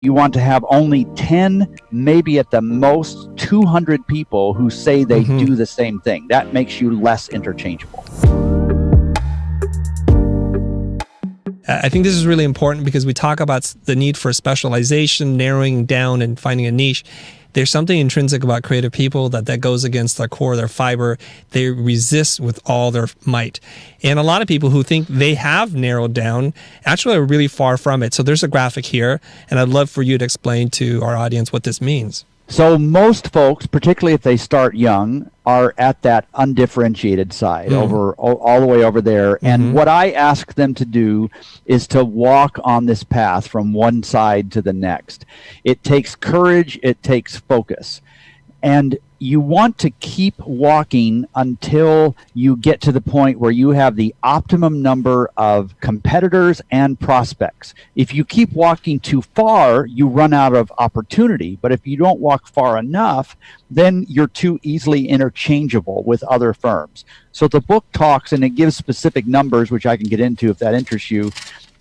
You want to have only 10, maybe at the most 200 people who say they do the same thing. That makes you less interchangeable. I think this is really important because we talk about the need for specialization, narrowing down and finding a niche. There's something intrinsic about creative people that goes against their core, their fiber. They resist with all their might. And a lot of people who think they have narrowed down actually are really far from it. So there's a graphic here, and I'd love for you to explain to our audience what this means. So most folks, particularly if they start young, are at that undifferentiated side, all the way over there. And what I ask them to do is to walk on this path from one side to the next. It takes courage, it takes focus. And you want to keep walking until you get to the point where you have the optimum number of competitors and prospects. If you keep walking too far, you run out of opportunity. But if you don't walk far enough, then you're too easily interchangeable with other firms. So the book talks, and it gives specific numbers, which I can get into if that interests you,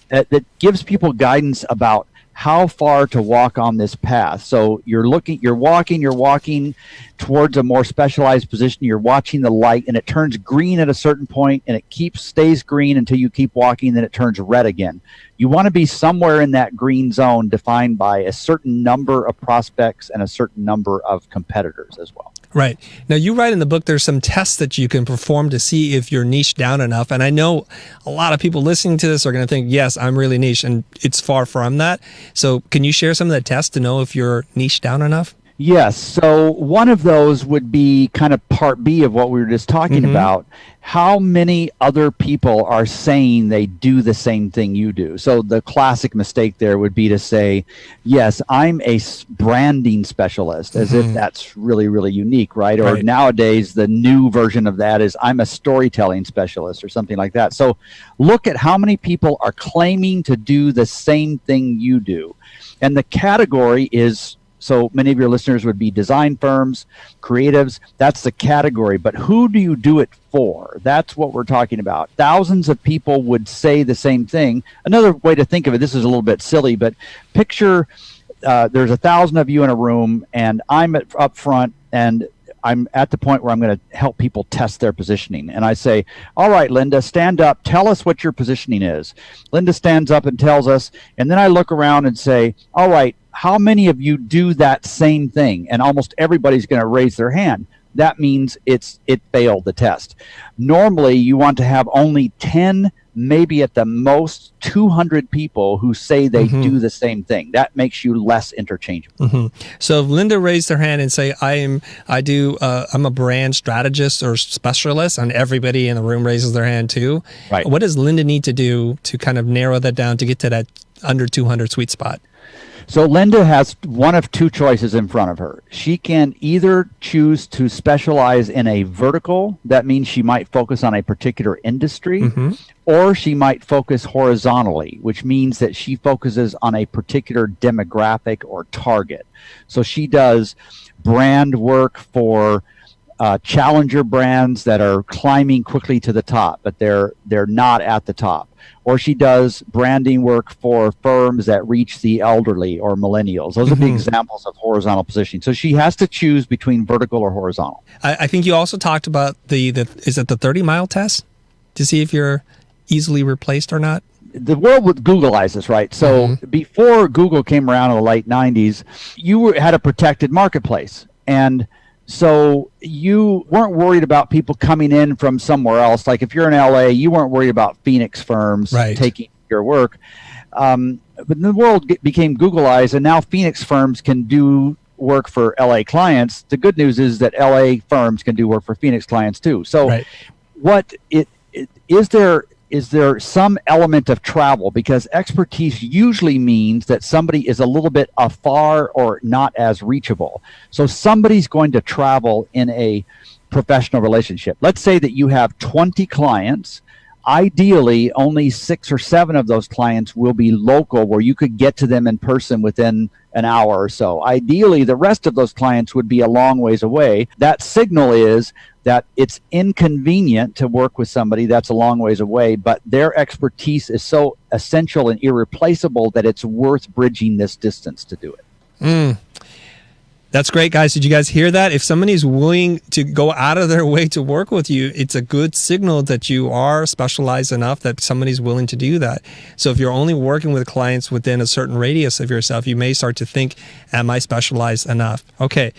that gives people guidance about how far to walk on this path. So you're walking towards a more specialized position. You're watching the light, and it turns green at a certain point, and it stays green until you keep walking, then it turns red again. You want to be somewhere in that green zone defined by a certain number of prospects and a certain number of competitors as well. Right. Now, you write in the book there's some tests that you can perform to see if you're niche down enough. And I know a lot of people listening to this are going to think, yes, I'm really niche, and it's far from that. So can you share some of the tests to know if you're niche down enough? Yes. So one of those would be kind of part B of what we were just talking about. How many other people are saying they do the same thing you do? So the classic mistake there would be to say, yes, I'm a branding specialist, as if that's really, really unique, right? Or nowadays, the new version of that is I'm a storytelling specialist or something like that. So look at how many people are claiming to do the same thing you do. And the category is, so many of your listeners would be design firms, creatives. That's the category. But who do you do it for? That's what we're talking about. Thousands of people would say the same thing. Another way to think of it, this is a little bit silly, but picture there's 1,000 of you in a room, and I'm up front, and I'm at the point where I'm going to help people test their positioning. And I say, all right, Linda, stand up. Tell us what your positioning is. Linda stands up and tells us. And then I look around and say, all right, how many of you do that same thing? And almost everybody's going to raise their hand. That means it failed the test. Normally, you want to have only 10, maybe at the most 200 people who say they do the same thing. That makes you less interchangeable. So if Linda raised her hand and say, I'm a brand strategist or specialist, and everybody in the room raises their hand too, right? What does Linda need to do to kind of narrow that down to get to that under 200 sweet spot? So Linda has one of two choices in front of her. She can either choose to specialize in a vertical. That means she might focus on a particular industry, or she might focus horizontally, which means that she focuses on a particular demographic or target. So she does brand work for challenger brands that are climbing quickly to the top, but they're not at the top. Or she does branding work for firms that reach the elderly or millennials. Those are the examples of horizontal positioning. So she has to choose between vertical or horizontal. I think you also talked about is it the 30-mile test to see if you're easily replaced or not? The world would Googleize this, right? So before Google came around in the late 90s, you had a protected marketplace. And so you weren't worried about people coming in from somewhere else. Like if you're in LA, you weren't worried about Phoenix firms taking your work. But the world became Googleized, and now Phoenix firms can do work for LA clients. The good news is that LA firms can do work for Phoenix clients too. So is there some element of travel? Because expertise usually means that somebody is a little bit afar or not as reachable. So somebody's going to travel in a professional relationship. Let's say that you have 20 clients Ideally, only 6 or 7 of those clients will be local, where you could get to them in person within an hour or so. Ideally, the rest of those clients would be a long ways away. That signal is that it's inconvenient to work with somebody that's a long ways away, but their expertise is so essential and irreplaceable that it's worth bridging this distance to do it. That's great, guys. Did you guys hear that? If somebody's willing to go out of their way to work with you, it's a good signal that you are specialized enough that somebody's willing to do that. So if you're only working with clients within a certain radius of yourself, you may start to think, am I specialized enough? Okay.